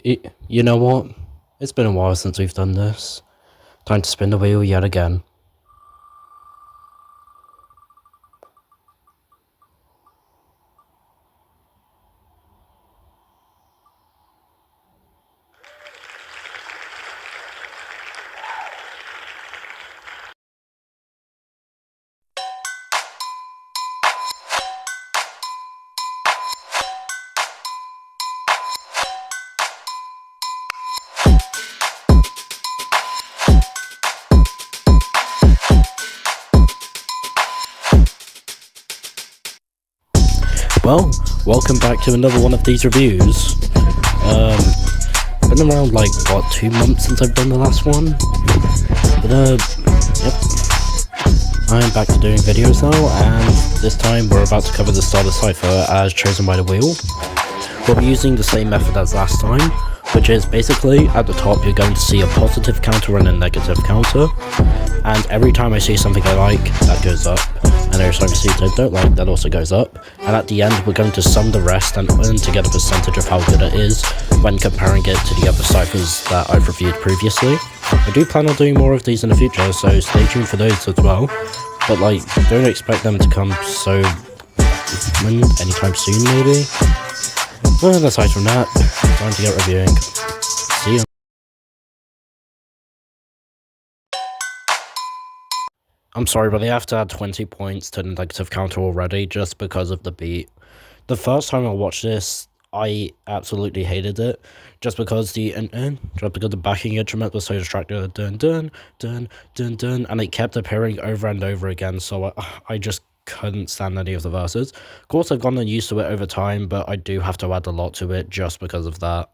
You know what? It's been a while since we've done this. Time to spin the wheel yet again. Well, welcome back to another one of these reviews. Been around like, what, 2 months since I've done the last one? But, yep. I am back to doing videos now, and this time we're about to cover the start of CYPHER as chosen by the wheel. We'll be using the same method as last time, which is basically, at the top you're going to see a positive counter and a negative counter, and every time I see something I like, that goes up, and every time I see something I don't like, that also goes up, and at the end we're going to sum the rest and earn to get a percentage of how good it is when comparing it to the other ciphers that I've reviewed previously. I do plan on doing more of these in the future, so stay tuned for those as well, but like, don't expect them to come so anytime soon maybe. Well, aside from that, time to get reviewing. See ya. I'm sorry, but they have to add 20 points to the negative counter already just because of the beat. The first time I watched this, I absolutely hated it, just because the backing instrument was so distracting, dun dun dun dun dun, and it kept appearing over and over again, so I just couldn't stand any of the verses. Of course, I've gotten used to it over time, but I do have to add a lot to it just because of that.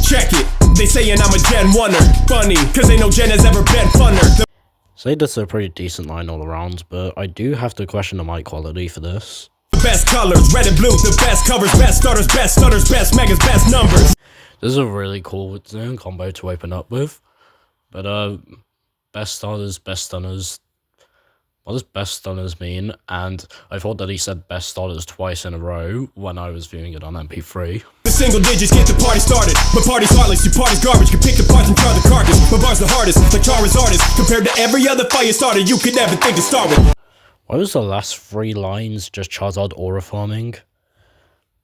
Check it, they saying I'm a Gen 1er. Funny, cause they know Gen has ever been funner. So this is a pretty decent line all around, but I do have to question the mic quality for this. Best colors, red and blue, the best covers, best starters, best stutters, best megas, best numbers. This is a really cool combo to open up with. But best starters, best stunners. What does best stunners mean? And I thought that he said best starters twice in a row when I was viewing it on MP3. The single digits get the party started, but party's heartless, your party's garbage. Can pick the parts and char the carcass, but bars the hardest, like Chara's artist. Compared to every other fire starter you could ever think to start with. Why was the last 3 lines just Charizard aura farming?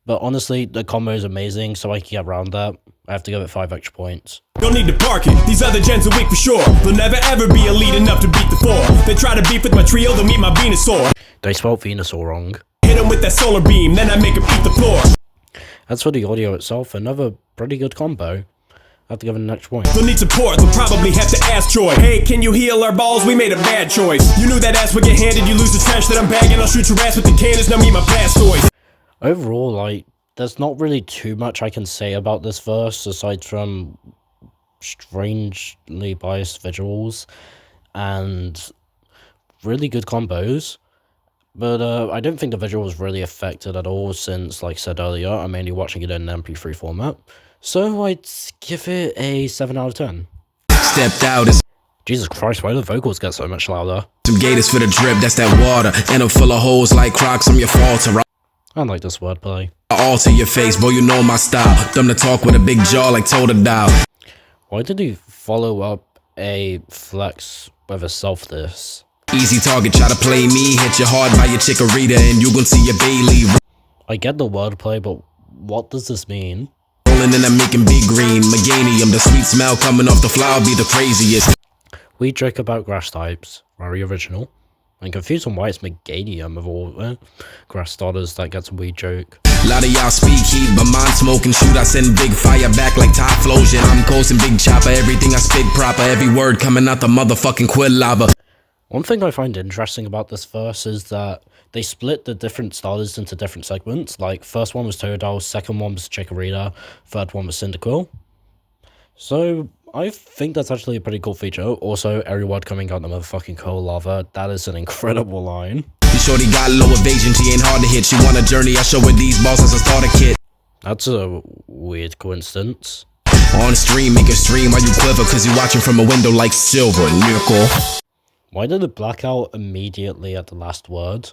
But honestly, the combo is amazing, so I can get around that. I have to give it 5 extra points. Don't need to park it, these other gens are weak for sure. They'll never ever be elite enough to beat the 4. They try to beef with my trio, they'll meet my Venusaur. They spelled Venusaur wrong. Hit them with that solar beam, then I make them eat the floor. As for the audio itself, another pretty good combo. I have to give it an extra point. They'll need support, they'll probably have to ask Troy. Hey, can you heal our balls? We made a bad choice. You knew that ass would get handed, you lose the trash that I'm bagging. I'll shoot your ass with the cannons, now meet my Blastoise. Overall, like, there's not really too much I can say about this verse, aside from strangely biased visuals and really good combos. But I don't think the visual was really affected at all since, like I said earlier, I'm mainly watching it in an MP3 format. So I'd give it a 7 out of 10. Stepped out as Jesus Christ, why do the vocals get so much louder? some gators for the drip, that's that water. And I'm full of holes like Crocs, I'm your falter. I like this wordplay. I alter your face, boy, you know my style. Dumb to talk with a big jaw like Totodile. Why did he follow up a flex with a self this? Easy target, try to play me. Hit you hard by your chikorita and you gon' see your Bailey. I get the wordplay, but what does this mean? Rolling and I'm making big green. Meganium, the sweet smell coming off the flower be the craziest. We joke about grass types, very original. I'm confused on why it's Meganium of all grass starters that gets a weed joke. Lot of y'all speak heat, but mine smoke and shoot. I send big fire back like Typhlosion. I'm coasting big chopper, everything I spit proper. Every word coming out the motherfucking quill lava. One thing I find interesting about this verse is that they split the different starters into different segments. Like, first one was Totodile, second one was Chikorita, third one was Cyndaquil. So I think that's actually a pretty cool feature. Also, every word coming out the motherfucking coal lava, that is an incredible line. Shorty got low evasion, she ain't hard to hit. She want a journey, I show her these balls as a starter kit. That's a weird coincidence. On stream, make a stream while you quiver, cause you're watching from a window like silver, nickel. Why did it black out immediately at the last word?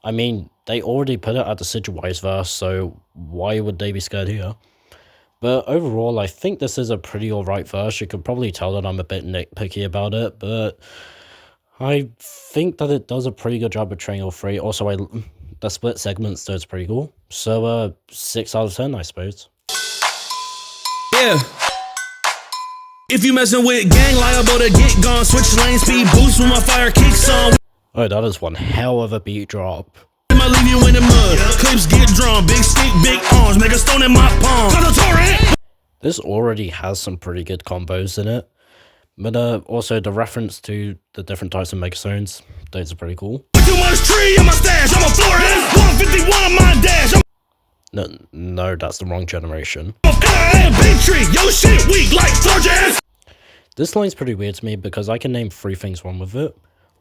I mean, they already put it at the Sigil-wise verse, so why would they be scared here? But overall, I think this is a pretty alright verse. You could probably tell that I'm a bit nitpicky about it, but I think that it does a pretty good job of portraying all three. Also, the split segments does pretty cool. So, 6 out of 10, I suppose. Yeah. If you messing with gang, liable to get gone. Switch lane, speed boost when my fire kicks on. Oh, that is one hell of a beat drop. I leave you in the mud. Clips get drawn. Big stick, big arms. Make a stone in my palm. This already has some pretty good combos in it. But also the reference to the different types of megastones, those are pretty cool. Too much tree in my stash. I'm a Flores. 151 my dash. No, that's the wrong generation. Big tree. Yo shit weak like Flores. This line's pretty weird to me because I can name 3 things wrong with it.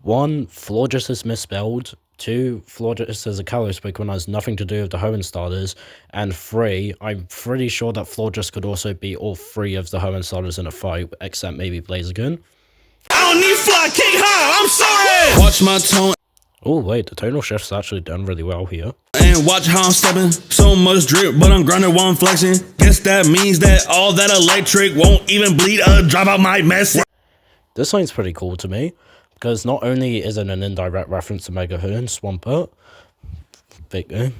1, Florges is misspelled. 2, Florges is a Kalos Pokemon, has nothing to do with the Hoenn starters. And 3, I'm pretty sure that Florges could also be all 3 of the Hoenn starters in a fight, except maybe Blaziken. I don't need fly kick high. I'm sorry. Watch my tone. Oh wait, the tonal shift's actually done really well here. And watch how I'm stepping. So much drip, but I'm grinding while I'm flexing. Guess that means that all that electric won't even bleed a drop out my mess. This line's pretty cool to me, because not only is it an indirect reference to Mega Hoenn, Swampert, big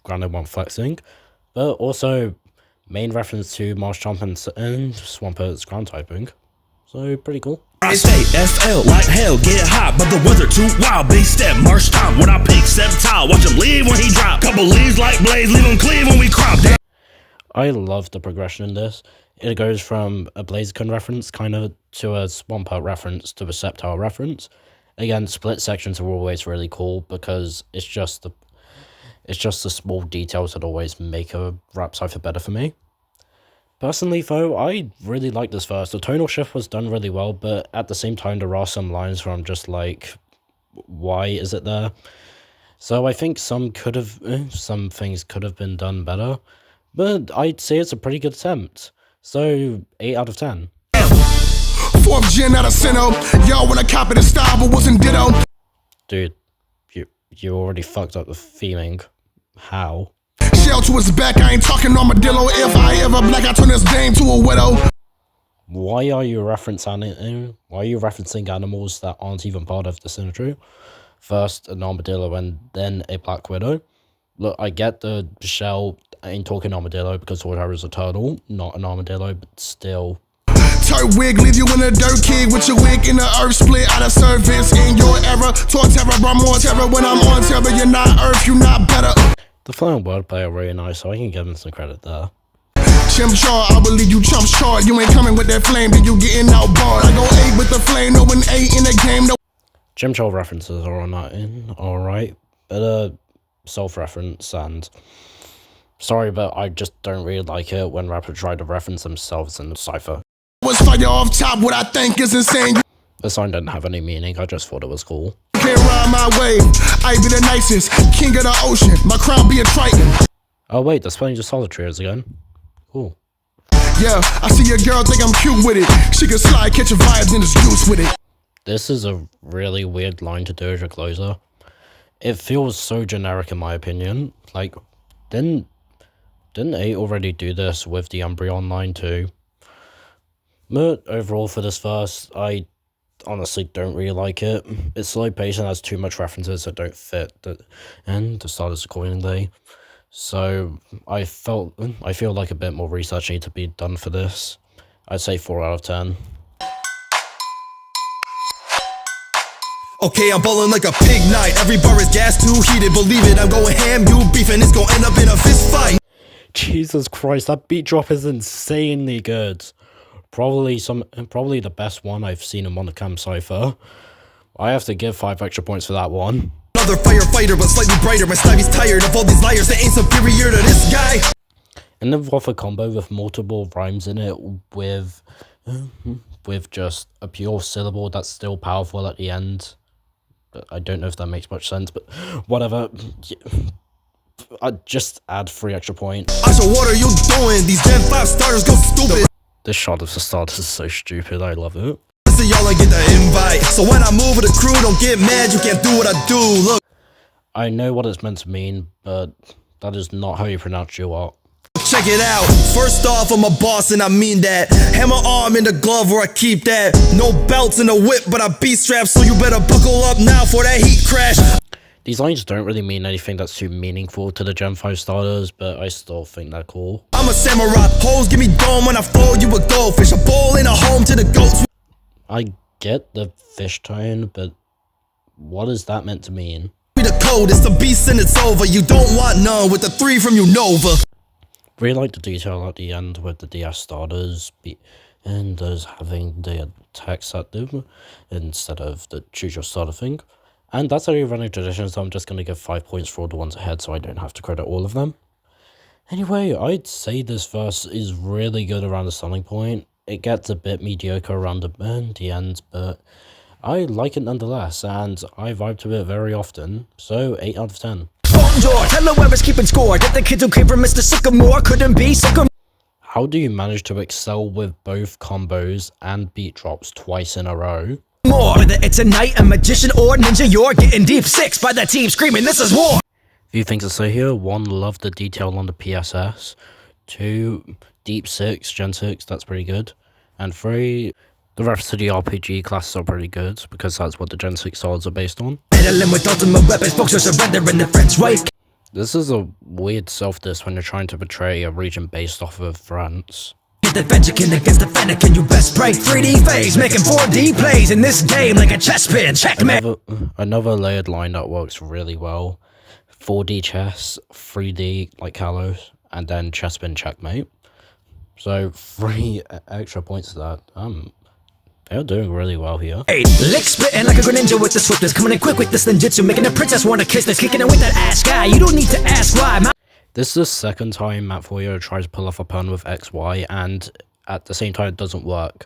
grinding while flexing, but also main reference to Marshtomp and Swampert's ground typing. So pretty cool. I stay FL like hell, get hot, but the weather too wild. Big step, march time when I pick, step tall. Watch him leave when he drop. Couple leaves like Blaze, leave him cleave when we crop. I love the progression in this. It goes from a Blaziken reference kind of to a Swampert reference to a Sceptile reference. Again, split sections are always really cool because it's just the small details that always make a rap cipher better for me. Personally, though, I really like this verse. The tonal shift was done really well, but at the same time, there are some lines where I'm just like, why is it there? So I think some things could have been done better, but I'd say it's a pretty good attempt. So 8 out of 10. 4th gen out of Sinnoh. Y'all wanna copy the style, but wasn't ditto. Dude, you already fucked up the theming. How? Shell to his back, I ain't talking armadillo. If I ever black, I turn this dame to a widow. Why are you referencing animals that aren't even part of the Sinnoh? First an armadillo and then a black widow. Look, I get the shell ain't talking armadillo because Torterra is a turtle, not an armadillo, but still. Turd wig, leave you in the dirt, kid, with your wig in the earth, split out of service in your era. Torterra brought more terror when I'm on terror. You're not earth, you not better. The flow and wordplay are really nice, so I can give him some credit there. Chimchar, I believe you chump short. You ain't coming with that flame, then you getting outbarred. I go 8 with the flame, no an 8 in the game, no. Chimchar references are alright, but self-reference and... Sorry, but I just don't really like it when rappers try to reference themselves in the cipher. Was fire off top, what I think is insane. The song didn't have any meaning, I just thought it was cool. Can't ride my wave, I be the nicest, king of the ocean, my crown be a triton. Oh wait, they're spelling just solitaries again. Cool. Yeah, I see your girl think I'm cute with it. She can slide, catch a vibe, then it's juice with it. This is a really weird line to do as a closer. It feels so generic in my opinion. Like, didn't 8 already do this with the Umbreon line too? But overall for this verse, I honestly don't really like it. It's slow paced and has too much references that don't fit, and the starters accordingly. So I feel like a bit more research needs to be done for this. I'd say 4 out of 10. Okay, I'm ballin' like a pig night. Every bar is gas too heated. Believe it, I'm going ham, you beefing. It's gonna end up in a fist fight. Jesus Christ, that beat drop is insanely good. Probably the best one I've seen in Monocam Cypher. I have to give 5 extra points for that one. Another firefighter, but slightly brighter. My Snively's tired of all these liars that ain't superior to this guy. And then with a combo with multiple rhymes in it, with just a pure syllable that's still powerful at the end. I don't know if that makes much sense, but whatever. I'd just add 3 extra points. Asha, what are you doing? These Gen 5 starters go stupid. This shot of the starters is so stupid, I love it. See y'all and get the invite. So when I move with the crew, don't get mad, you can't do what I do. Look. I know what it's meant to mean, but that is not how you pronounce your art. Check it out. First off, I'm a boss and I mean that. Hammer arm in the glove where I keep that. No belts in the whip, but I beat straps, so you better buckle up now for that heat crash. These lines don't really mean anything that's too meaningful to the Gen 5 starters, but I still think they're cool. I'm a samurai. Hoes give me dome when I fold you a goldfish. A bowl in a home to the goats. I get the fish tone, but what is that meant to mean? The code is the beast and it's over. You don't want none with the 3 from Unova. Really like the detail at the end with the DS starters and those having the attack set them instead of the choose your starter thing. And that's already running tradition, so I'm just going to give 5 points for all the ones ahead so I don't have to credit all of them. Anyway, I'd say this verse is really good around the starting point. It gets a bit mediocre around the end, but I like it nonetheless, and I vibe to it very often, so 8 out of 10. Bonjour, hello, whoever's keeping score. That the kids who came from Mr. Sycamore couldn't be Sycamore. How do you manage to excel with both combos and beat drops twice in a row? Whether it's a knight, a magician, or ninja, you're getting deep 6 by that team screaming, this is war. Few things to say here. 1, love the detail on the PSS. 2, deep 6, Gen 6, that's pretty good. And 3, the reference to the RPG classes are pretty good, because that's what the Gen 6 swords are based on. Meddling with ultimate weapons, folks are surrendering the French wave. This is a weird self-diss when you're trying to portray a region based off of France. Get the Venjikin against the Fennekin, you best break 3D phase, making 4D plays in this game like a chess pin, checkmate. Another layered line that works really well. 4D chess, 3D like Kalos, and then chess pin checkmate. So 3 extra points to that. They're doing really well here. Hey, lick spitting like a greninja with the swiftness, coming in quick with this ninjutsu, making a princess want to kiss this, kicking it with that ass guy. You don't need to ask why. This is the second time Matt Foyer tries to pull off a pun with XY, and at the same time it doesn't work,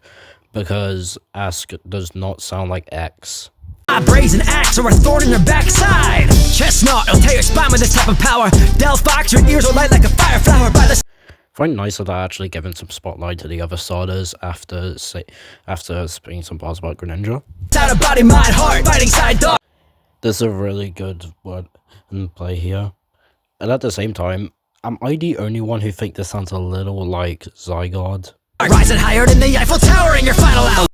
because ask does not sound like X. A brazen axe or a thorn in your backside. Chestnut, I'll tear your spine with this type of power. Del Fox, your ears will light like a fire flower by the... I find it nice that they're actually giving some spotlight to the other starters after speaking some bars about Greninja. Side of body, mind, heart, fighting side dog. This is a really good word and play here. And at the same time, am I the only one who think this sounds a little like Zygarde? Rising higher than the Eiffel Tower in your final out.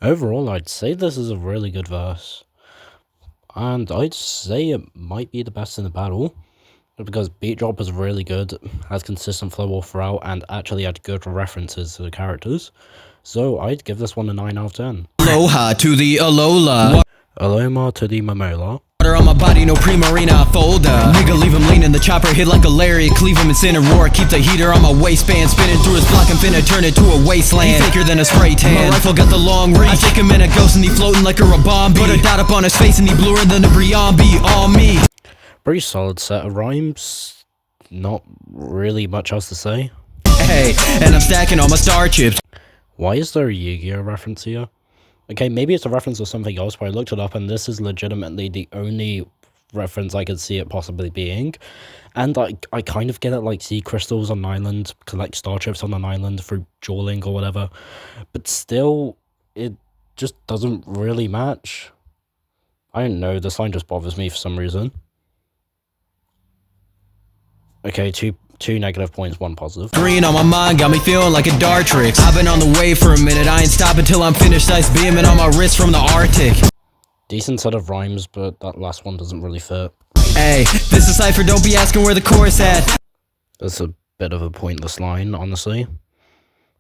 Overall, I'd say this is a really good verse. And I'd say it might be the best in the battle. Because beat drop is really good, has consistent flow all throughout, and actually had good references to the characters. So I'd give this one a 9 out of 10. Aloha to the Alola. Aloma to the Momola. Water on my body, no Primarina folder. Nigga, leave him leaning, the chopper hit like a lariat. Cleave him and send a roar. Keep the heater on my waistband, spinning through his block and finna turn it to a wasteland. He thicker than a spray tan. My rifle got the long reach. I take him in a ghost and he floating like a Rabombi. Put a dot up on his face and he bluer than a Briambi. All me. Pretty solid set of rhymes. Not really much else to say. Hey, and I'm stacking all my star chips. Why is there a Yu-Gi-Oh reference here? Okay, maybe it's a reference to something else, but I looked it up and this is legitimately the only reference I could see it possibly being. And I kind of get it, like sea crystals on an island, collect star chips on an island through dueling or whatever. But still, it just doesn't really match. I don't know, this line just bothers me for some reason. Okay, two negative points, 1 positive. Green on my mind, got me feeling like a Dartrix. I've been on the way for a minute, I ain't stopping till I'm finished. Ice beaming on my wrist from the Arctic. Decent set of rhymes, but that last one doesn't really fit. Hey, this is Cypher, don't be asking where the chorus at. That's a bit of a pointless line, honestly.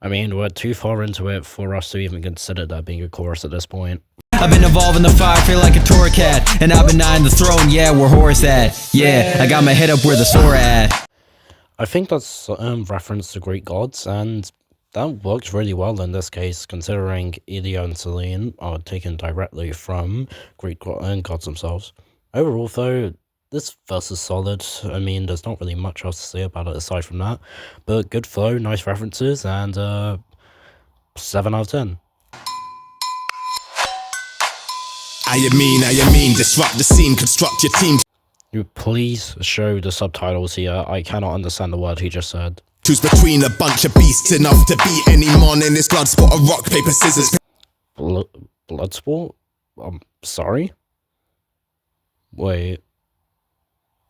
I mean, we're too far into it for us to even consider that being a chorus at this point. I've been evolving the fire, feel like a tour cat. And I've been eyeing the throne, yeah, where Horus at. Yeah, I got my head up where the sword at. I think that's reference to Greek gods, and that works really well in this case, considering Io and Selene are taken directly from Greek gods themselves. Overall, though, this verse is solid. I mean, there's not really much else to say about it aside from that, but good flow, nice references, and 7 out of 10. I mean, disrupt the scene, construct your team. Please show the subtitles here. I cannot understand the word he just said. Choose between a bunch of beasts enough to beat any mon in this blood sport of rock, paper, scissors. Blood sport? I'm sorry? Wait.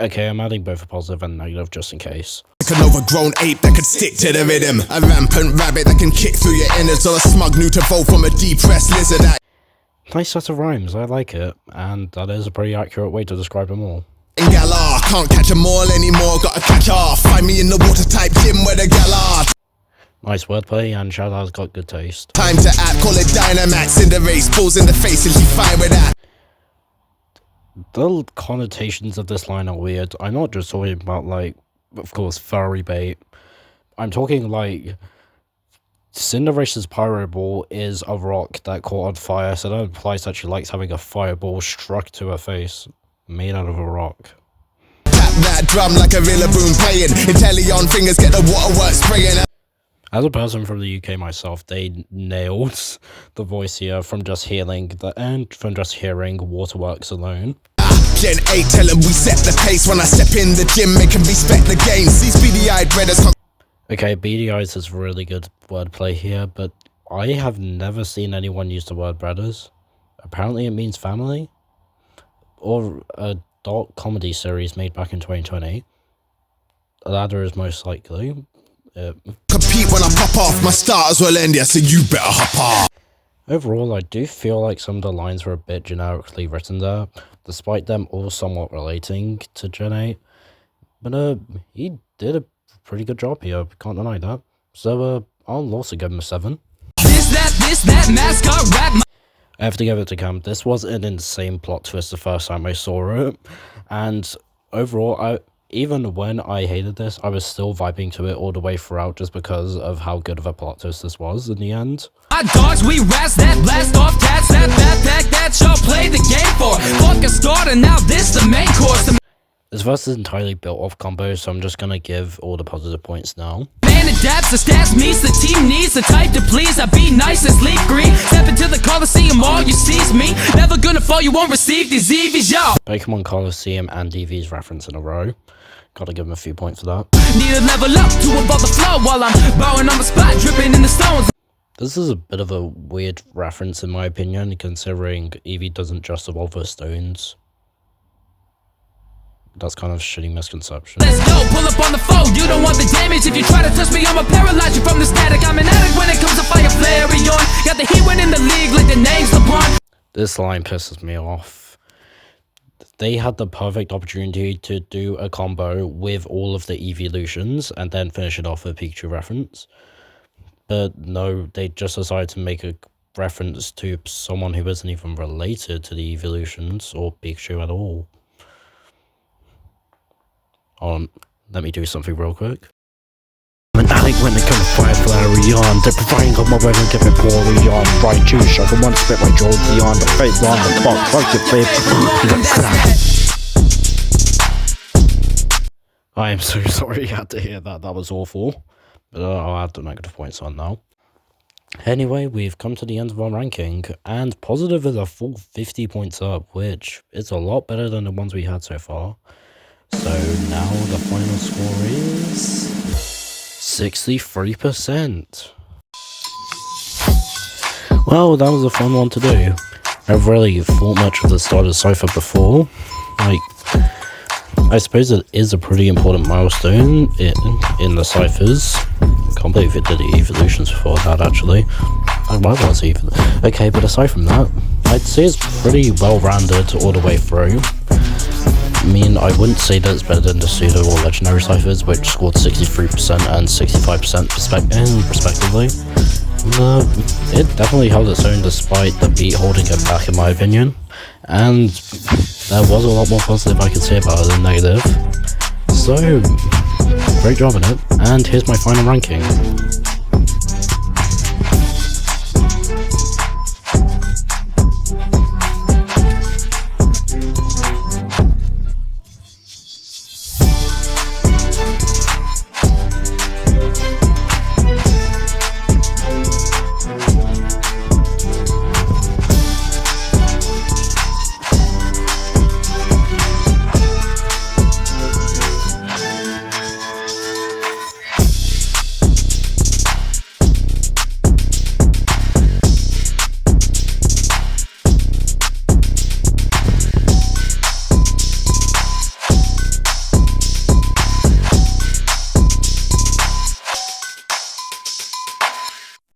Okay, I'm adding both a positive and negative just in case. Like an overgrown ape that can stick to the rhythm. A rampant rabbit that can kick through your innards. Or a smug new to vote from a depressed lizard. Nice set of rhymes, I like it. And that is a pretty accurate way to describe them all. Galar, can't catch 'em all anymore, gotta catch off. Find me in the watertight gym where the galar. Nice wordplay, and Shadow's got good taste. Time to act, call it Dynamax in the race. Balls in the face, and she fine with that. The connotations of this line are weird. I'm not just talking about, like, of course, furry bait. I'm talking, like, Cinderace's Pyro Ball is a rock that caught on fire, so that implies that she likes having a fireball struck to her face, made out of a rock. Tap that drum like a Rillaboom playing. Intellion fingers get the waterworks spraying. As a person from the UK myself, they nailed the voice here from just hearing waterworks alone. Gen 8, tell them we set the pace. When I step in the gym, make them respect the games. These beady-eyed breaders. Okay, Beady Eyes is really good wordplay here, but I have never seen anyone use the word brothers. Apparently it means family. Or a dark comedy series made back in 2020. The latter is most likely. Compete when I pop off, my starters will end ya, so you better hop off. Overall, I do feel like some of the lines were a bit generically written there, despite them all somewhat relating to Gen 8. But he did a pretty good job here, can't deny that. So I'll also give him a 7. This, that, mascot rap. I have to give it to Cam. This was an insane plot twist the first time I saw it, and overall, even when I hated this, I was still vibing to it all the way throughout just because of how good of a plot twist this was in the end. Hot dogs, we rats that blast off cats, that backpack that y'all played the game for. Fuck a starter, now this the main course. This verse is entirely built off combos, so I'm just gonna give all the positive points now. Man adapts, the stats meets, the team needs the type to please. I be nice and sleep green. Step into the Coliseum, all you see's me. Never gonna fall, you won't receive these EVs, y'all. POKÉMON Coliseum and DV's reference in a row. Gotta give him a few points for that. Need to level up to above the flow while I'm bowing on the spot, dripping in the stones. This is a bit of a weird reference in my opinion, considering Eevee doesn't just evolve with stones. That's kind of a shitty misconception. Let's go, pull up on the foe, you don't want the damage. If you try to touch me, I'ma paralyze you from the static. I'm an addict when it comes to fire Flareon. Got the heat winning the league like the name's LeBron. This line pisses me off. They had the perfect opportunity to do a combo with all of the evolutions and then finish it off with a Pikachu reference. But no, they just decided to make a reference to someone who isn't even related to the evolutions or Pikachu at all. Let me do something real quick. I'm an addict when it comes to fire Flareon. They're providing a mobile and different Porygon. Right juice, I can one spit my Jolteon. The face on the fuck your flip. I am so sorry you had to hear that. That was awful. But I'll add the negative points on now. Anyway, we've come to the end of our ranking, and positive is a full 50 points up, which is a lot better than the ones we had so far. So now the final score is 63%. Well, that was a fun one to do. I've really thought much of the start of Cypher before. Like, I suppose it is a pretty important milestone in the Cyphers. Can't believe it did the evolutions before that, actually. Why was it even? Okay, but aside from that, I'd say it's pretty well-rounded all the way through. I mean, I wouldn't say that it's better than the pseudo or legendary ciphers, which scored 63% and 65% respectively. It definitely held its own despite the beat holding it back, in my opinion. And there was a lot more positive I could say about it than negative. So, great job in it. And here's my final ranking.